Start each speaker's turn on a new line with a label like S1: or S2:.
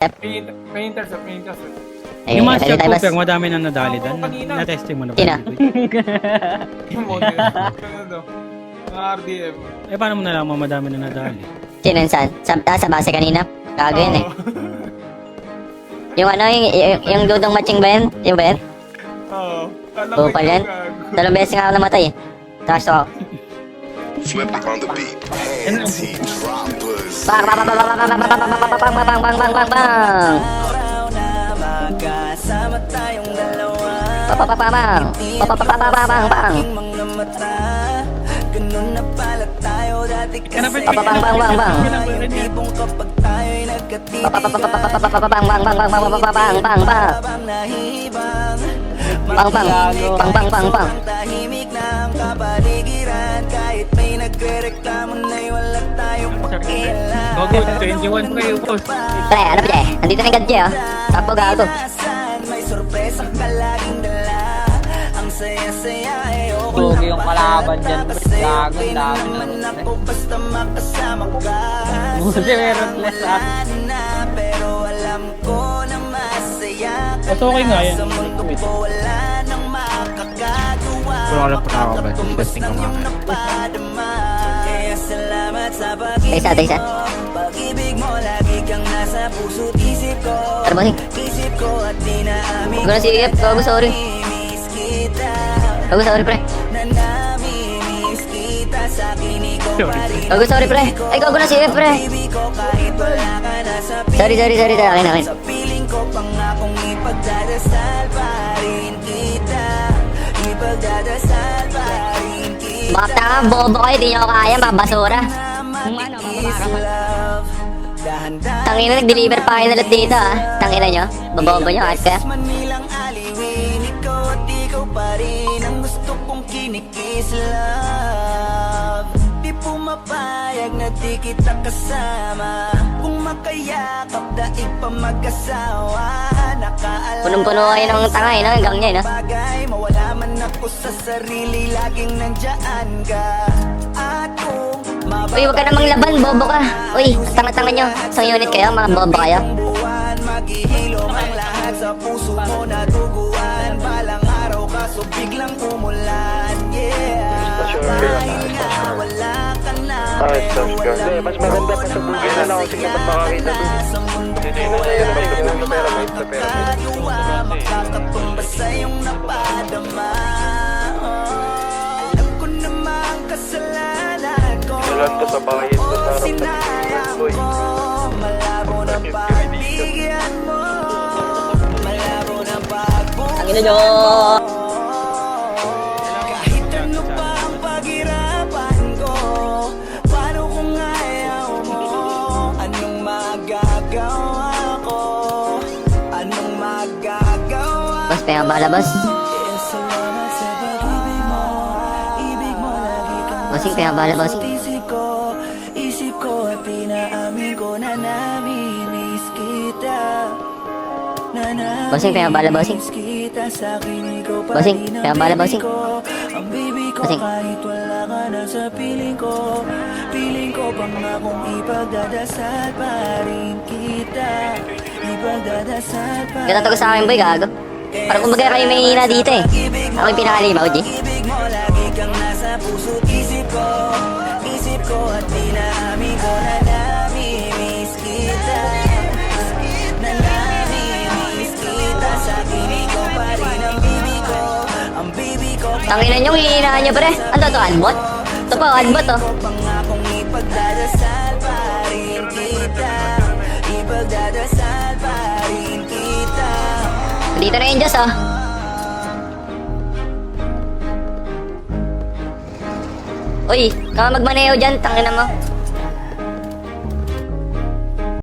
S1: May-intercept.
S2: Yung Master Cooper, madami na nadali doon.
S1: kanina.
S2: Na-testing mo na ba?
S3: Sino?
S1: Yung model. Ano to? Mga RDM.
S2: Eh, paano mo nalaman madami na nadali?
S3: Sino yun saan? Sa base kanina? Gago yun eh. Yung ano, yung dudong matching ba yun? Yung ba yun?
S1: Oo.
S3: Oo pala yan. Dalawang beses nga ako namatay eh. Tapos ako.
S4: Flip on the beat. Panty droppers.
S3: Bang bang bang bang bang bang bang bang bang bang bang bang bang bang. Papapapabang. Papapapabang bang. Papapabang bang bang bang. Papapapabang bang bang bang bang bang bang bang bang. Bang bang bang bang bang bang.
S5: Tahimik na ang kapaligiran kahit may nagrereklamo na'y wala tayong pakialam.
S2: Bago, 21 pa kayo, boss.
S3: Pre, ano ba eh? Andito na yung gadget oh. Tapo gago.
S5: May sorpresa ka laging dala. Ang saya-saya ay okay.
S6: Tugi yung kalaban dyan, boss. Gago, dami na.
S5: naman ako basta makasama ka.
S6: Buti meron less up.
S5: Na, pero alam ko na masaya ka.
S2: Mas okay nga yan.
S5: Sa mundo ko wala nang makakagawa.
S2: Pero alam pa ako ba? Testing ko mga.
S5: Napadama. Kaya salamat sa
S3: Taysa, taysa.
S5: pag-ibig mo. Lagi kang nasa puso't isip ko.
S3: Ano ba
S5: Isip ko at dinaamin
S3: Huwag na si Ip. Gago, sorry.
S5: Miss kita.
S3: Gago, sorry pre.
S5: Na namimiss kita. Sa akin ikaw pa rin.
S3: Gago, sorry pre. Ay, gago na si Ip pre.
S5: Ibig ko kahit wala ka na sa
S3: Sorry. Akin.
S5: Sa piling ko pangakong ipagdadasal pa rin kita. Ipagdadasal pa rin kita.
S3: Bakit ka, bobo kayo. Di nyo kaya, mga basura. Tangina, nag-deliver pa kayo ulit dito ah. Tangina nyo. Babobo nyo, at kaya.
S5: Manilang aliwin, ikaw at ikaw pa rin ang gusto kong kinikis, love. Di pumapayag na di kita kasama. Kung makayakap, daig pa mag-asawa. Nakaalala
S3: Punong-puno kayo ng tanga eh, no? Hanggang nyo eh, no?
S5: bagay, mawala man ako sa sarili, laging nandyan ka. At kung
S3: Uy, huwag ka namang laban, bobo ka. Uy, tanga-tanga nyo. Isang unit kayo, mga bobo kayo.
S5: buwan, maghihilom ang lahat sa puso mo na duguan. Balang araw kaso biglang umulan, yeah. Dahil nga wala ka na, pero wala
S7: mas maganda pa sa bugis na lang kasi dapat makakita doon.
S5: sa mundo ko wala makakagawa, makakatumba sa iyong napadama. Alam ko namang kasalanan ko,
S7: Sulat ka sa bahay ito sa harap ng
S5: sinayang
S7: boy.
S5: ko, malabo ng pagbigyan mo, malabo ng pagbukas
S3: Tangina nyo.
S5: kahit ano pa ang paghirapan ko, paano kung ayaw mo? Anong magagawa ko? Anong magagawa?
S3: Boss, kaya bala, boss.
S5: Salamat sa pag-ibig mo. Ibig mo lagi kang
S3: Bossing, kaya bala, bossing.
S5: Isip ko at pinaamin ko na namimiss kita.
S3: Bossing, kaya bala, bossing.
S5: Kita sa akin, ikaw pa
S3: Bossing,
S5: rin ang
S3: kaya bala,
S5: baby
S3: bossing.
S5: ko. Ang baby ko
S3: Bossing.
S5: kahit wala ka na sa piling ko. Piling ko pangakong ipagdadasal pa rin kita. Ipagdadasal pa
S3: Ganda to ko sa akin, boy, gago. Parang kumbaga kayo may hina dito eh. Ako yung pinakalimaw, G.
S5: Ibig mo lagi kang nasa puso't isip ko. Isip ko at dinaamin ko na namimiss kita. Na namimiss kita. Sa akin ikaw pa rin ang bibi ko. Ang bibi ko
S3: Tanginan nyo, hihinahan nyo, pre. Ano to, adbot? Ito pa, adbot, oh.
S5: pangakong ipagdadasal pa rin kita. Ipagdadasal pa rin kita.
S3: Dito na yung Diyos, oh. Uy, kama magmaneho dyan, tangina mo.